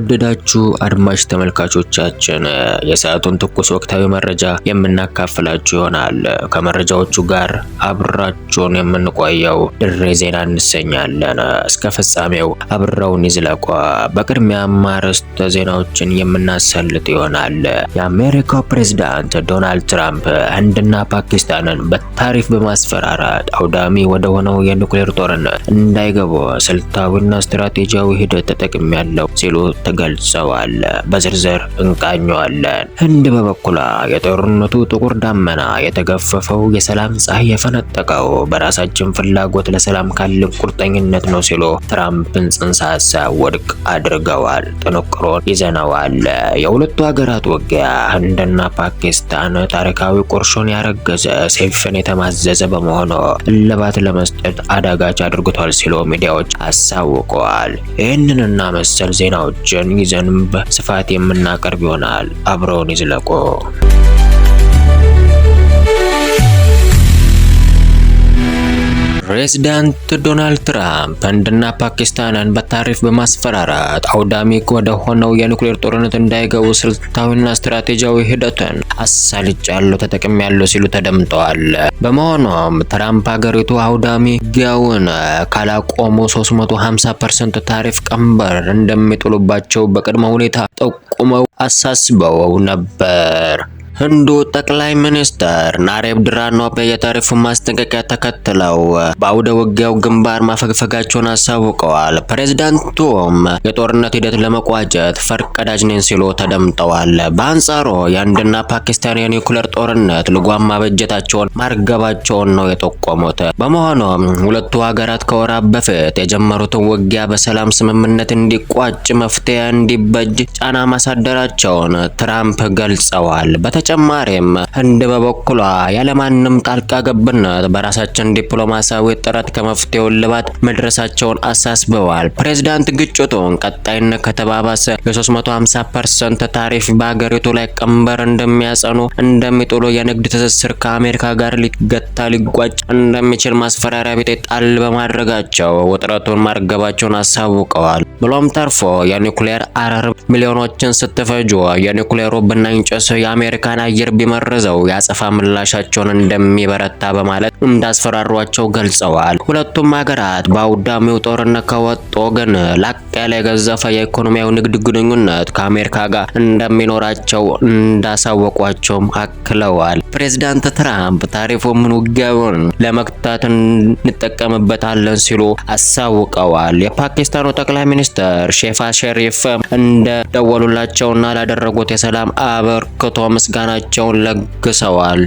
የተወደዳችሁ አድማጭ ተመልካቾቻችን የሰዓቱን ትኩስ ወቅታዊ መረጃ የምናካፍላችሁ ይሆናል። ከመረጃዎቹ ጋር አብራችሁን የምንቆየው ድሬ ዜና እንሰኛለን። እስከ ፍጻሜው አብረውን ይዝለቁ። በቅድሚያም አርዕስተ ዜናዎችን የምናሰልጥ ይሆናል። የአሜሪካው ፕሬዝዳንት ዶናልድ ትራምፕ ህንድና ፓኪስታንን በታሪፍ በማስፈራራት አውዳሚ ወደ ሆነው የኒውክሌር ጦርነት እንዳይገቡ ስልታዊና ስትራቴጂያዊ ሂደት ተጠቅሜያለሁ ሲሉ ተገልጸዋል። በዝርዝር እንቃኘዋለን። ህንድ በበኩሏ የጦርነቱ ጥቁር ዳመና የተገፈፈው የሰላም ፀሐይ የፈነጠቀው በራሳችን ፍላጎት ለሰላም ካለን ቁርጠኝነት ነው ሲሉ ትራምፕን ጽንሰ ሀሳብ ውድቅ አድርገዋል። ጥንቅሮን ይዘነዋል። የሁለቱ ሀገራት ውጊያ ህንድና ፓኪስታን ታሪካዊ ቁርሾን ያረገዘ ሰይፍን የተማዘዘ በመሆኑ እልባት ለመስጠት አዳጋች አድርጎታል ሲሉ ሚዲያዎች አሳውቀዋል። ይህንንና መሰል ዜናዎችን ይዘን በስፋት የምናቀርብ ይሆናል። አብረውን ይዝለቁ። ፕሬዝዳንት ዶናልድ ትራምፕ ህንድና ፓኪስታንን በታሪፍ በማስፈራራት አውዳሚ ወደ ሆነው የኒውክሌር ጦርነት እንዳይገቡ ስልታዊና ስትራቴጂያዊ ሂደትን አሳልጫለሁ ተጠቅሜያለሁ ሲሉ ተደምጠዋል። በመሆኑም ትራምፕ ሀገሪቱ አውዳሚ ውጊያውን ካላቆሙ 350% ታሪፍ ቀንበር እንደሚጥሉባቸው በቅድመ ሁኔታ ጠቁመው አሳስበው ነበር። ህንዱ ጠቅላይ ሚኒስትር ናሬንድራ ሞዲ የታሪፍ ማስጠንቀቂያ ተከትለው በአውደ ውጊያው ግንባር ማፈግፈጋቸውን አሳውቀዋል። ፕሬዝዳንቱም የጦርነት ሂደት ለመቋጨት ፈርቀዳጅ ነኝ ሲሉ ተደምጠዋል። በአንጻሩ የህንድና ፓኪስታን የኒውክሌር ጦርነት ልጓም ማበጀታቸውን ማርገባቸውን ነው የጠቆሙት። በመሆኑም ሁለቱ ሀገራት ከወራት በፊት የጀመሩትን ውጊያ በሰላም ስምምነት እንዲቋጭ መፍትሄ እንዲበጅ ጫና ማሳደራቸውን ትራምፕ ገልጸዋል። በተጨማሪም ህንድ በበኩሏ ያለማንም ጣልቃ ገብነት በራሳችን ዲፕሎማሲያዊ ጥረት ከመፍትሄው እልባት መድረሳቸውን አሳስበዋል። ፕሬዝዳንት ግጭቱን ቀጣይነት ከተባባሰ የ350% ታሪፍ በሀገሪቱ ላይ ቀንበር እንደሚያጸኑ እንደሚጥሉ የንግድ ትስስር ከአሜሪካ ጋር ሊጓጭ እንደሚችል ማስፈራሪያ ቢጤ ጣል በማድረጋቸው ውጥረቱን ማርገባቸውን አሳውቀዋል። ብሎም ተርፎ የኒውክሌር አረር ሚሊዮኖችን ስትፈጁ የኒውክሌሩ ብናኝ ጭስ የአሜሪካን አየር ቢመረዘው ያጸፋ ምላሻቸውን እንደሚበረታ በማለት እንዳስፈራሯቸው ገልጸዋል። ሁለቱም ሀገራት በአውዳሚው ጦርነት ከወጡ ግን ላቅ ያለ የገዘፈ የኢኮኖሚያዊ ንግድ ግንኙነት ከአሜሪካ ጋር እንደሚኖራቸው እንዳሳወቋቸውም አክለዋል። ፕሬዝዳንት ትራምፕ ታሪፉን ውጊያውን ለመክታት እንጠቀምበታለን ሲሉ አሳውቀዋል። የፓኪስታኑ ጠቅላይ ሚኒስትር ሼህባዝ ሸሪፍ እንደደወሉላቸውና ላደረጉት የሰላም አበርክቶ ምስጋናቸውን ለግሰዋል።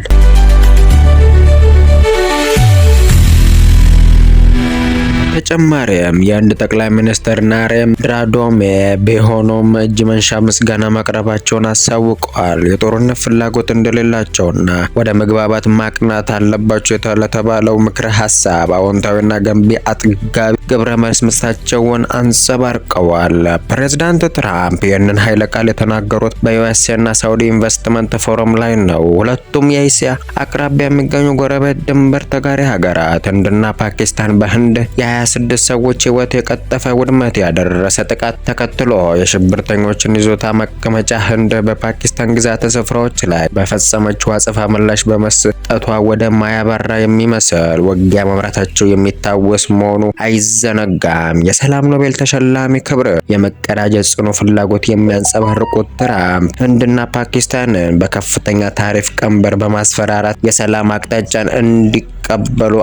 ተጨማሪም የህንድ ጠቅላይ ሚኒስትር ናሬንድራ ሞዲ ቢሆኑም እጅ መንሻ ምስጋና ማቅረባቸውን አሳውቀዋል። የጦርነት ፍላጎት እንደሌላቸውና ወደ መግባባት ማቅናት አለባቸው ለተባለው ምክረ ሀሳብ አዎንታዊና ገንቢ አጥጋቢ ግብረ መልስ መስጠታቸውን አንጸባርቀዋል። ፕሬዝዳንት ትራምፕ ይህንን ኃይለ ቃል የተናገሩት በዩኤስኤና ሳውዲ ኢንቨስትመንት ፎረም ላይ ነው። ሁለቱም የእስያ አቅራቢያ የሚገኙ ጎረቤት ድንበር ተጋሪ ሀገራት ህንድና ፓኪስታን በህንድ የ26 ሰዎች ህይወት የቀጠፈ ውድመት ያደረሰ ጥቃት ተከትሎ የሽብርተኞችን ይዞታ መቀመጫ ህንድ በፓኪስታን ግዛት ስፍራዎች ላይ በፈጸመችው አጸፋ ምላሽ በመስጠቷ ወደ ማያባራ የሚመስል ውጊያ መምራታቸው የሚታወስ መሆኑ አይዘነጋም። የሰላም ኖቤል ተሸላሚ ክብር የመቀዳጀት ጽኑ ፍላጎት የሚያንጸባርቁት ትራምፕ ህንድና ፓኪስታንን በከፍተኛ ታሪፍ ቀንበር በማስፈራራት የሰላም አቅጣጫን እንዲቀበሉ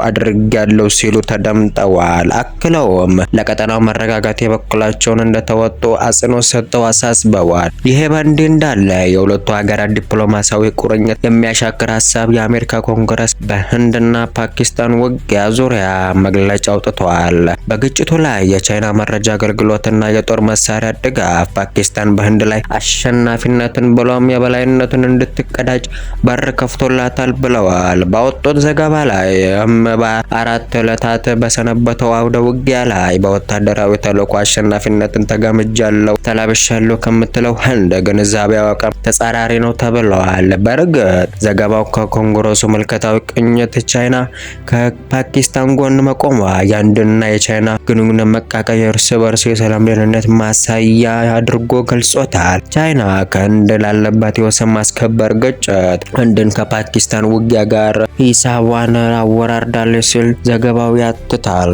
አድርጋለሁ ሲሉ ተደምጠዋል። አክለውም ለቀጠናው መረጋጋት የበኩላቸውን እንደተወጡ አጽንኦት ሰጥተው አሳስበዋል። ይሄ በእንዲህ እንዳለ የሁለቱ ሀገራት ዲፕሎማሲያዊ ቁርኝት የሚያሻክር ሀሳብ የአሜሪካ ኮንግረስ በህንድና ፓኪስታን ውጊያ ዙሪያ መግለጫ አውጥቷል። በግጭቱ ላይ የቻይና መረጃ አገልግሎትና የጦር መሳሪያ ድጋፍ ፓኪስታን በህንድ ላይ አሸናፊነትን ብሎም የበላይነትን እንድትቀዳጅ በር ከፍቶላታል ብለዋል። ባወጡት ዘገባ ላይ በ4 ዕለታት በሰነበተው አውደ ውጊያ ላይ በወታደራዊ ተልዕኮ አሸናፊነትን ተጋምጃለሁ ተላብሻለሁ ከምትለው ህንድ ግንዛቤ አቋም ተጻራሪ ነው ተብለዋል። በእርግጥ ዘገባው ከኮንግረሱ ምልከታዊ ቅኝት ቻይና ከፓኪስታን ጎን መቆሟ የህንድና የቻይና ግንኙነት መቃቀር እርስ በርስ የሰላም ደህንነት ማሳያ አድርጎ ገልጾታል። ቻይና ከህንድ ላለባት የወሰን ማስከበር ግጭት ህንድን ከፓኪስታን ውጊያ ጋር ሂሳቧን አወራርዳለች ሲል ዘገባው ያትታል።